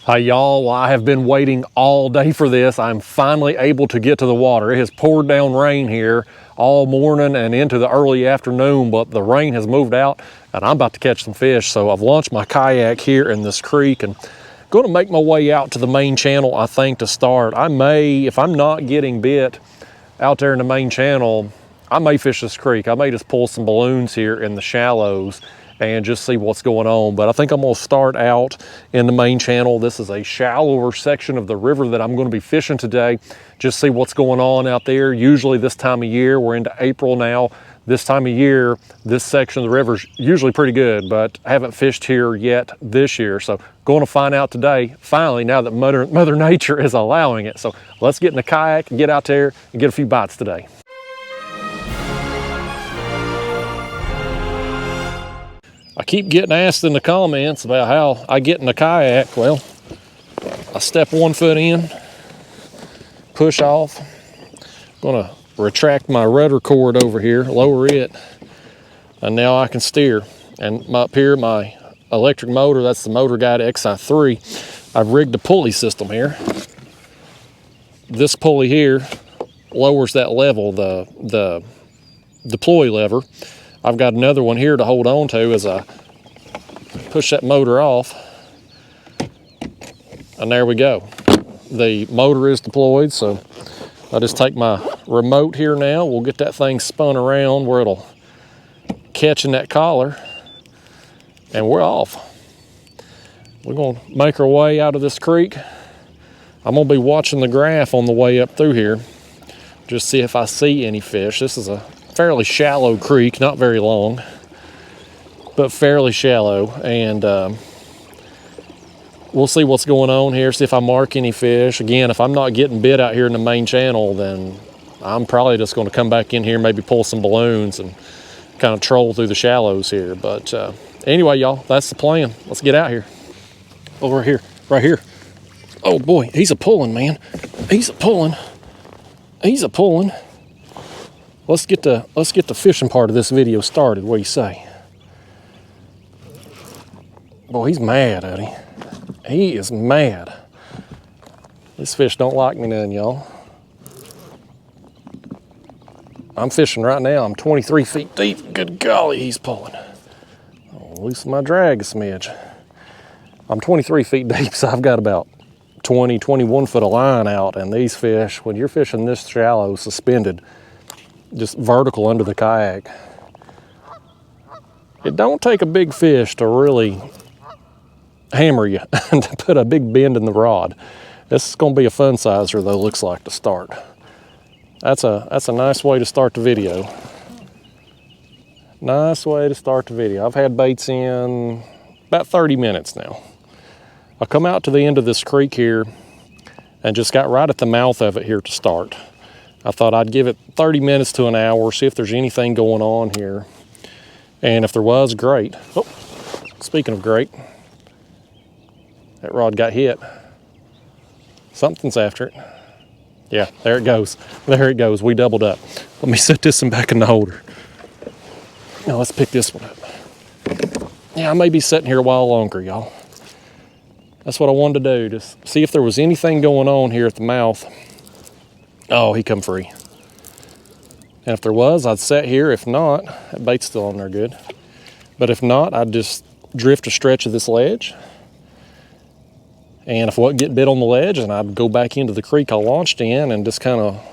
Hi y'all, well, I have been waiting all day for this. I'm finally able to get to the water. It has poured down rain here all morning and into the early afternoon, but the rain has moved out and I'm about to catch some fish. So I've launched my kayak here in this creek and going to make my way out to the main channel, I think, to start. I may, if I'm not getting bit out there in the main channel, I may fish this creek. I may just pull some balloons here in the shallows and just see what's going on. But I think I'm gonna start out in the main channel. This is a shallower section of the river that I'm gonna be fishing today. Just see what's going on out there. Usually this time of year, we're into April now, this time of year, this section of the river is usually pretty good, but I haven't fished here yet this year. So going to find out today, finally, now that Mother Nature is allowing it. So let's get in the kayak and get out there and get a few bites today. I keep getting asked in the comments about how I get in the kayak. Well, I step one foot in, push off. I'm gonna retract my rudder cord over here, lower it, and now I can steer. And up here, my electric motor, that's the Motor Guide XI3. I've rigged a pulley system here. This pulley here lowers that level, the deploy lever. I've got another one here to hold on to as I push that motor off. And there we go. The motor is deployed, so I'll just take my remote here now. We'll get that thing spun around where it'll catch in that collar, and we're off. We're gonna make our way out of this creek. I'm gonna be watching the graph on the way up through here, just see if I see any fish. This is a fairly shallow creek, not very long, but fairly shallow, and we'll see what's going on here, see if I mark any fish. Again, if I'm not getting bit out here in the main channel, then I'm probably just going to come back in here, maybe pull some balloons and kind of troll through the shallows here. But anyway, y'all, that's the plan. Let's get out here. Over here, right here. Oh boy, he's a pulling, man. He's a pulling. He's a pulling. Let's get the fishing part of this video started. What do you say? Boy, he's mad at him. He is mad. This fish don't like me none, y'all. I'm fishing right now. I'm 23 feet deep. Good golly, he's pulling. I'll loosen my drag a smidge. I'm 23 feet deep, so I've got about 20, 21 foot of line out, and these fish, when you're fishing this shallow, suspended, just vertical under the kayak, it don't take a big fish to really hammer you and to put a big bend in the rod. This is going to be a fun sizer, though, looks like, to start. That's a nice way to start the video. Nice way to start the video. I've had baits in about 30 minutes now. I come out to the end of this creek here and just got right at the mouth of it here to start. I thought I'd give it 30 minutes to an hour, see if there's anything going on here. And if there was, great. Oh, speaking of great, that rod got hit. Something's after it. Yeah, there it goes. There it goes. We doubled up. Let me set this one back in the holder. Now let's pick this one up. Yeah, I may be sitting here a while longer, y'all. That's what I wanted to do, just see if there was anything going on here at the mouth. Oh, he come free. And if there was, I'd sit here. If not, that bait's still on there good. But if not, I'd just drift a stretch of this ledge. And if I wasn't getting bit on the ledge, then I'd go back into the creek I launched in and just kind of,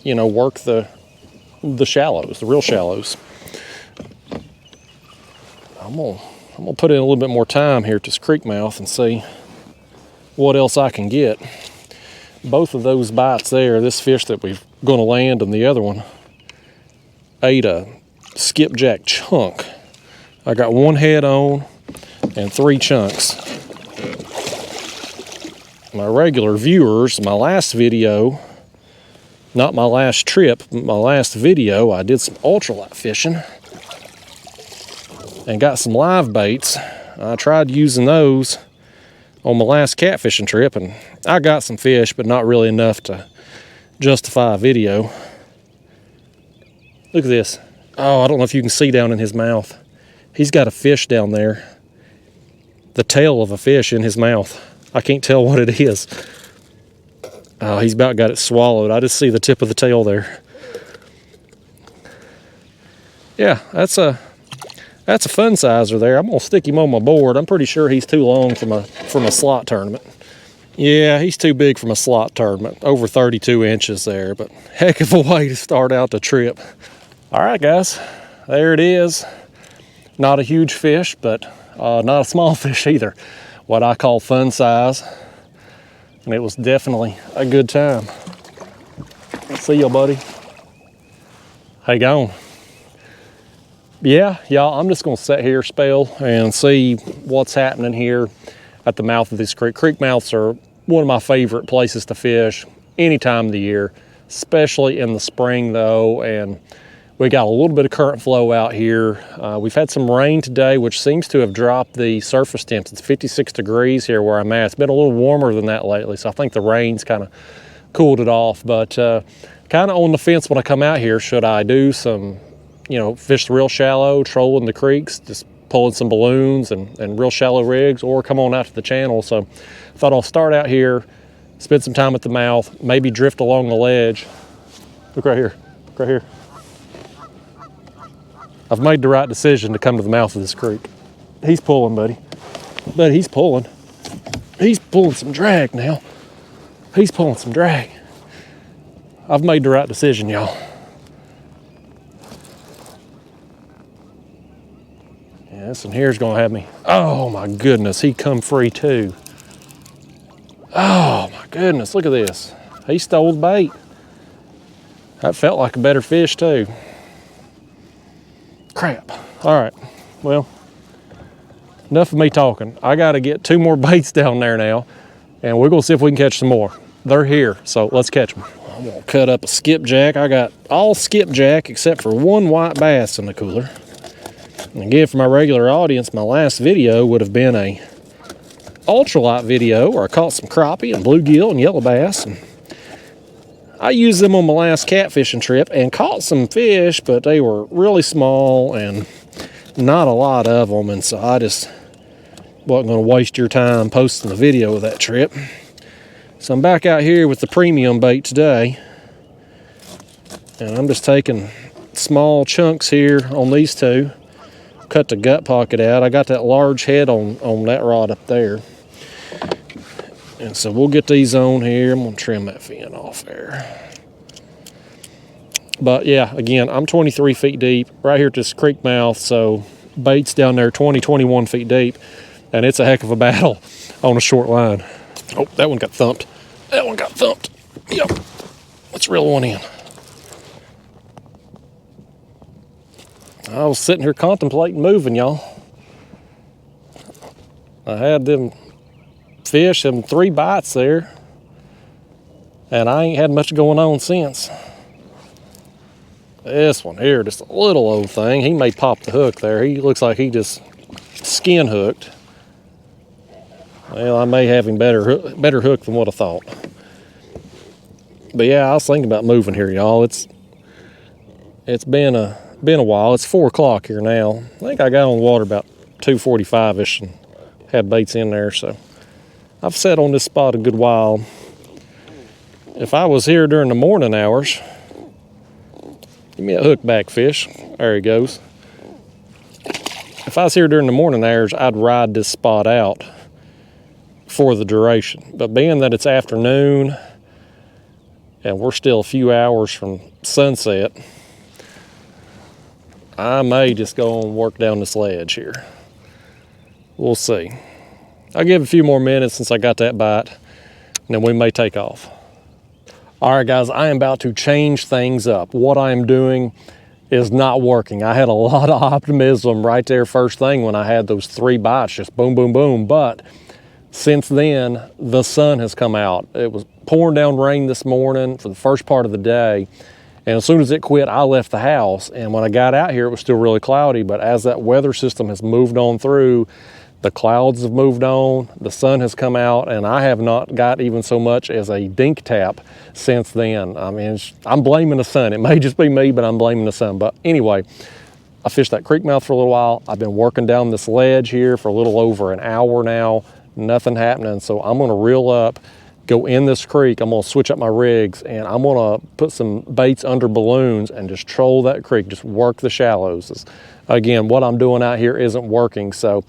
you know, work the shallows, the real shallows. I'm gonna put in a little bit more time here at this creek mouth and see what else I can get. Both of those bites there, this fish that we're going to land and the other one, ate a skipjack chunk. I got one head on and 3 chunks. My regular viewers, my last video, not my last trip, but my last video, I did some ultralight fishing and got some live baits. I tried using those on my last catfishing trip, and I got some fish, but not really enough to justify a video. Look at this. Oh, I don't know if you can see down in his mouth. He's got a fish down there. The tail of a fish in his mouth. I can't tell what it is. Oh, he's about got it swallowed. I just see the tip of the tail there. Yeah, that's a fun sizer there. I'm gonna stick him on my board. I'm pretty sure he's too long from a slot tournament. Yeah, he's too big from a slot tournament. Over 32 inches there, but heck of a way to start out the trip. All right, guys, there it is. Not a huge fish, but not a small fish either. What I call fun size. And it was definitely a good time. See you, buddy. How you going? Yeah, y'all, I'm just gonna sit here, spell, and see what's happening here at the mouth of this creek. Creek mouths are one of my favorite places to fish any time of the year, especially in the spring though, and we got a little bit of current flow out here. We've had some rain today, which seems to have dropped the surface temps. It's 56 degrees here where I'm at. It's been a little warmer than that lately, so I think the rain's kind of cooled it off, but kind of on the fence when I come out here. Should I do some, fish real shallow, trolling the creeks, just pulling some balloons and real shallow rigs, or come on out to the channel? So I thought I'll start out here, spend some time at the mouth, maybe drift along the ledge. Look right here, look right here. I've made the right decision to come to the mouth of this creek. He's pulling, buddy. Buddy, he's pulling. He's pulling some drag now. He's pulling some drag. I've made the right decision, y'all. Yeah, this one here's gonna have me. Oh my goodness, he come free too. Oh my goodness, look at this. He stole the bait. That felt like a better fish too. Crap. All right, well, enough of me talking. I gotta get 2 more baits down there now, and we're gonna see if we can catch some more. They're here, so let's catch them. I'm gonna cut up a skipjack. I got all skipjack except for 1 white bass in the cooler. And again, for my regular audience, my last video would have been a ultralight video where I caught some crappie and bluegill and yellow bass. And I used them on my last catfishing trip and caught some fish, but they were really small and not a lot of them. And so I just wasn't going to waste your time posting the video of that trip. So I'm back out here with the premium bait today. And I'm just taking small chunks here on these 2. Cut the gut pocket out. I got that large head on that rod up there. And so we'll get these on here. I'm gonna trim that fin off there. But yeah, again, I'm 23 feet deep right here at this creek mouth. So bait's down there 20, 21 feet deep. And it's a heck of a battle on a short line. Oh, that one got thumped. That one got thumped. Yep. Let's reel one in. I was sitting here contemplating moving, y'all. I had them fish and 3 bites there, and I ain't had much going on since. This one here, just a little old thing. He may pop the hook there. He looks like he just skin hooked. Well, I may have him better hook than what I thought. But yeah, I was thinking about moving here, y'all. It's been a while. It's 4 o'clock here now. I think I got on the water about 2:45-ish and had baits in there, so I've sat on this spot a good while. If I was here during the morning hours, give me a hookback fish. There he goes. If I was here during the morning hours, I'd ride this spot out for the duration. But being that it's afternoon and we're still a few hours from sunset, I may just go and work down this ledge here. We'll see. I'll give a few more minutes since I got that bite, and then we may take off. All right, guys, I am about to change things up. What I am doing is not working. I had a lot of optimism right there first thing when I had those 3 bites, just boom, boom, boom. But since then, the sun has come out. It was pouring down rain this morning for the first part of the day. And as soon as it quit, I left the house. And when I got out here, it was still really cloudy. But as that weather system has moved on through, the clouds have moved on, the sun has come out, and I have not got even so much as a dink tap since then. I mean, I'm blaming the sun. It may just be me, but I'm blaming the sun. But anyway, I fished that creek mouth for a little while. I've been working down this ledge here for a little over an hour now. nothing happening. So I'm gonna reel up, go in this creek. I'm gonna switch up my rigs, and I'm gonna put some baits under balloons and just troll that creek, just work the shallows. Again, what I'm doing out here isn't working. So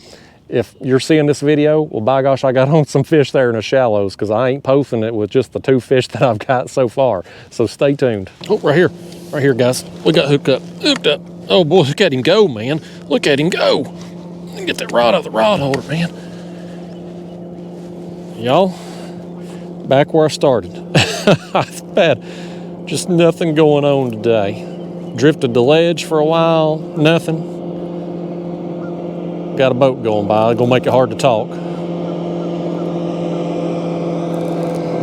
if you're seeing this video, well, by gosh, I got on some fish there in the shallows, because I ain't posting it with just the 2 fish that I've got so far. So stay tuned. Oh, right here, guys. We got hooked up. Oh boy, look at him go, man. Look at him go. Get that rod out of the rod holder, man. Y'all, back where I started. It's bad. Just nothing going on today. Drifted the ledge for a while, nothing. Got a boat going by, gonna make it hard to talk.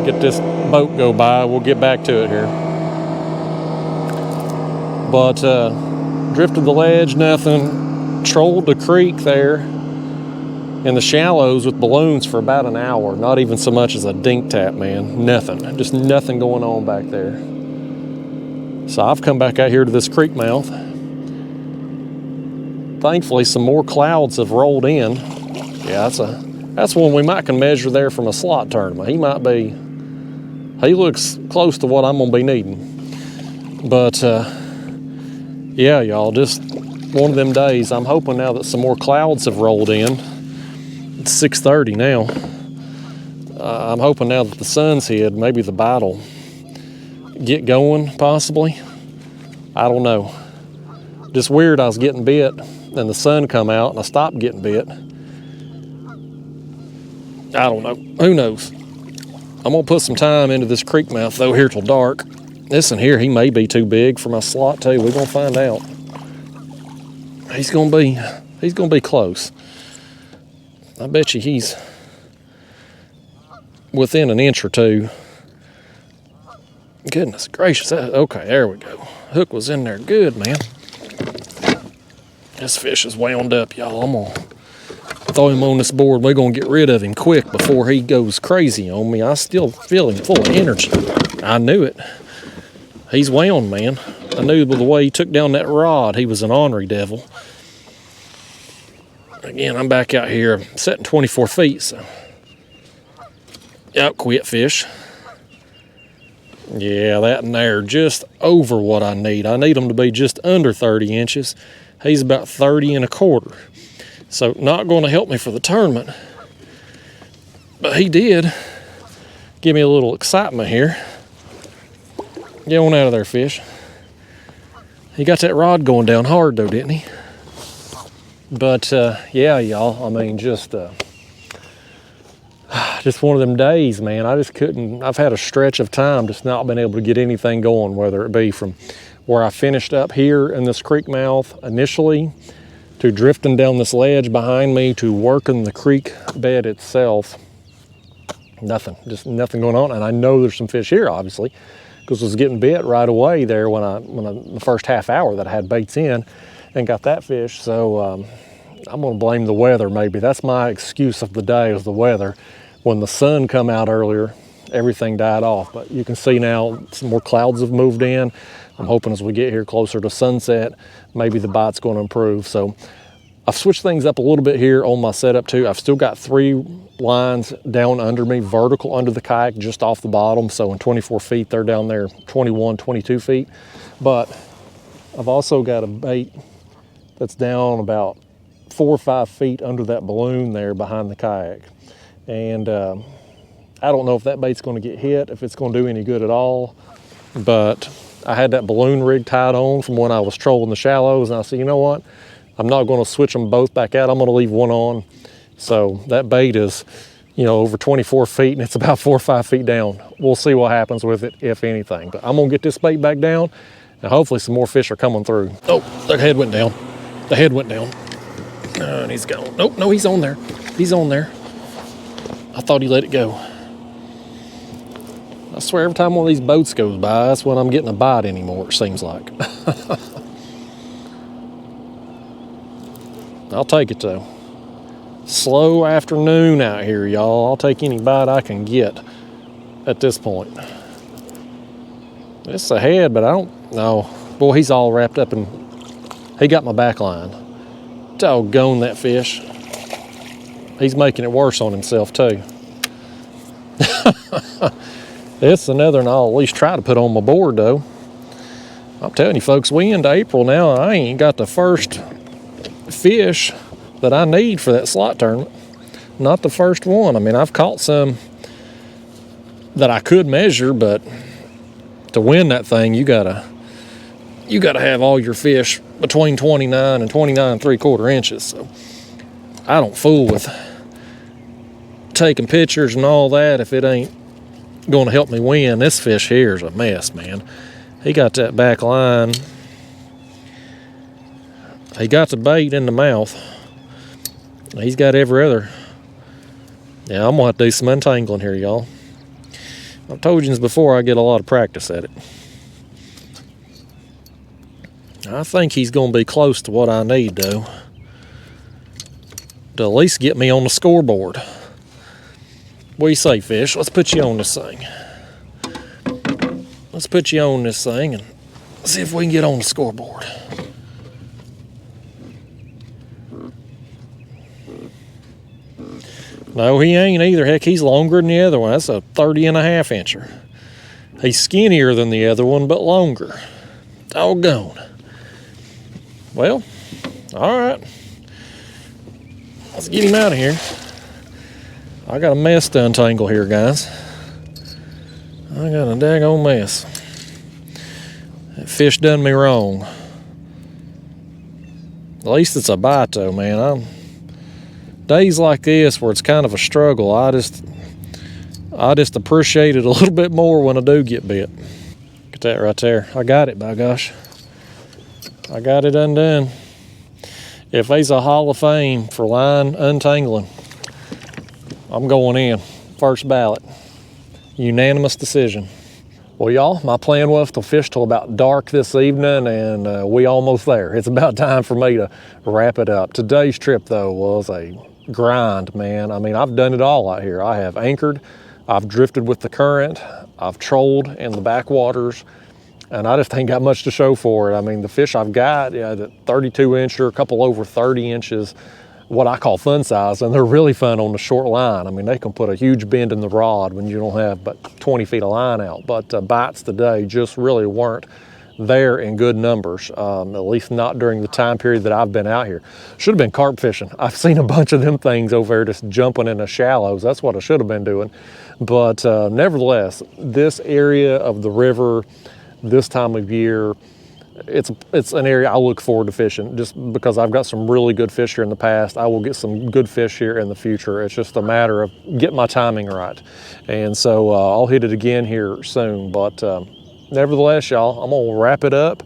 Get this boat go by, we'll get back to it here. But drifted the ledge, nothing. Trolled the creek there in the shallows with balloons for about an hour. Not even so much as a dink tap, man. Nothing. Just nothing going on back there. So I've come back out here to this creek mouth. Thankfully, some more clouds have rolled in. Yeah, that's one we might can measure there from a slot tournament. He looks close to what I'm gonna be needing. But yeah, y'all, just one of them days. I'm hoping now that some more clouds have rolled in. It's 6:30 now. I'm hoping now that the sun's hid, maybe the bite'll get going, possibly. I don't know. Just weird, I was getting bit, and the sun come out, and I stopped getting bit. I don't know. Who knows? I'm gonna put some time into this creek mouth though here till dark. This in here, he may be too big for my slot too. We're gonna find out. He's gonna be close. I bet you he's within an inch or two. Goodness gracious. Okay, there we go. Hook was in there good, man. This fish is wound up, y'all. I'm gonna throw him on this board. We're gonna get rid of him quick before he goes crazy on me. I still feel him full of energy. I knew it. He's wound, man. I knew by the way he took down that rod, he was an ornery devil. Again, I'm back out here setting 24 feet, so. Yep, quit fish. Yeah, that and there, just over what I need. I need them to be just under 30 inches. He's about 30 1/4. So not going to help me for the tournament. But he did give me a little excitement here. Get on out of there, fish. He got that rod going down hard though, didn't he? But yeah, y'all, I mean, just one of them days, man. I just couldn't. I've had a stretch of time just not been able to get anything going, whether it be from where I finished up here in this creek mouth initially, to drifting down this ledge behind me, to working the creek bed itself. Nothing, just nothing going on. And I know there's some fish here, obviously, because I was getting bit right away there when the first half hour that I had baits in and got that fish. So I'm gonna blame the weather maybe. That's my excuse of the day, is the weather. When the sun come out earlier, everything died off. But you can see now some more clouds have moved in. I'm hoping as we get here closer to sunset, maybe the bite's gonna improve. So I've switched things up a little bit here on my setup too. I've still got 3 lines down under me, vertical under the kayak, just off the bottom. So in 24 feet, they're down there 21, 22 feet. But I've also got a bait that's down about 4 or 5 feet under that balloon there behind the kayak. And I don't know if that bait's gonna get hit, if it's gonna do any good at all. But I had that balloon rig tied on from when I was trolling the shallows, and I said, you know what? I'm not gonna switch them both back out. I'm gonna leave one on. So that bait is, you know, over 24 feet, and it's about 4 or 5 feet down. We'll see what happens with it, if anything. But I'm gonna get this bait back down, and hopefully some more fish are coming through. Oh, the head went down. The head went down. And he's gone. Nope, no, he's on there. He's on there. I thought he let it go. I swear every time one of these boats goes by, that's when I'm getting a bite anymore, it seems like. I'll take it though. Slow afternoon out here, y'all. I'll take any bite I can get at this point. It's a head, but I don't know. Boy, he's all wrapped up in, he got my back line. Doggone that fish. He's making it worse on himself too. It's another one I'll at least try to put on my board though. I'm telling you folks, we into April now. I ain't got the first fish that I need for that slot tournament. Not the first one. I mean, I've caught some that I could measure, but to win that thing, you gotta have all your fish between 29 and 29 3/4 inches. So I don't fool with taking pictures and all that if it ain't going to help me win. This fish here is a mess, man. He got that back line. He got the bait in the mouth. He's got every other. Yeah, I'm going to have to do some untangling here, y'all. I've told you this before, I get a lot of practice at it. I think he's going to be close to what I need, though, to at least get me on the scoreboard. What do you say, fish? Let's put you on this thing. Let's put you on this thing and see if we can get on the scoreboard. No, he ain't either. Heck, he's longer than the other one. That's a 30.5 incher. He's skinnier than the other one, but longer. Doggone. Well, all right. Let's get him out of here. I got a mess to untangle here, guys. I got a daggone mess. That fish done me wrong. At least it's a bite, though, man. Days like this where it's kind of a struggle, I just appreciate it a little bit more when I do get bit. Look at that right there. I got it, by gosh. I got it undone. If there's a Hall of Fame for line untangling, I'm going in. First ballot. Unanimous decision. Well, y'all, my plan was to fish till about dark this evening, and we almost there. It's about time for me to wrap it up. Today's trip, though, was a grind, man. I mean, I've done it all out here. I have anchored, I've drifted with the current, I've trolled in the backwaters, and I just ain't got much to show for it. I mean, the fish I've got, yeah, the 32 incher, a couple over 30 inches, what I call fun size, and they're really fun on the short line. I mean, they can put a huge bend in the rod when you don't have but 20 feet of line out. But bites today just really weren't there in good numbers, at least not during the time period that I've been out here. Should have been carp fishing. I've seen a bunch of them things over there just jumping in the shallows. That's what I should have been doing. But nevertheless, this area of the river, this time of year, it's an area I look forward to fishing just because I've got some really good fish here in the past. I will get some good fish here in the future. It's just a matter of getting my timing right. And so I'll hit it again here soon. But nevertheless, y'all, I'm gonna wrap it up,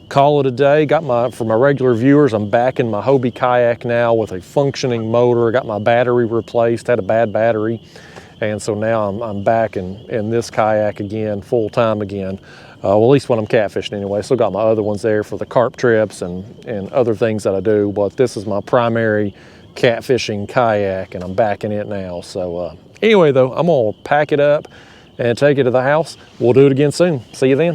call it a day. For my regular viewers, I'm back in my Hobie kayak now with a functioning motor. Got my battery replaced, had a bad battery. And so now I'm back in this kayak again, full time again. Well, at least when I'm catfishing anyway. Still got my other ones there for the carp trips and other things that I do, but this is my primary catfishing kayak, and I'm back in it now. So anyway, though, I'm gonna pack it up and take it to the house. We'll do it again soon. See you then.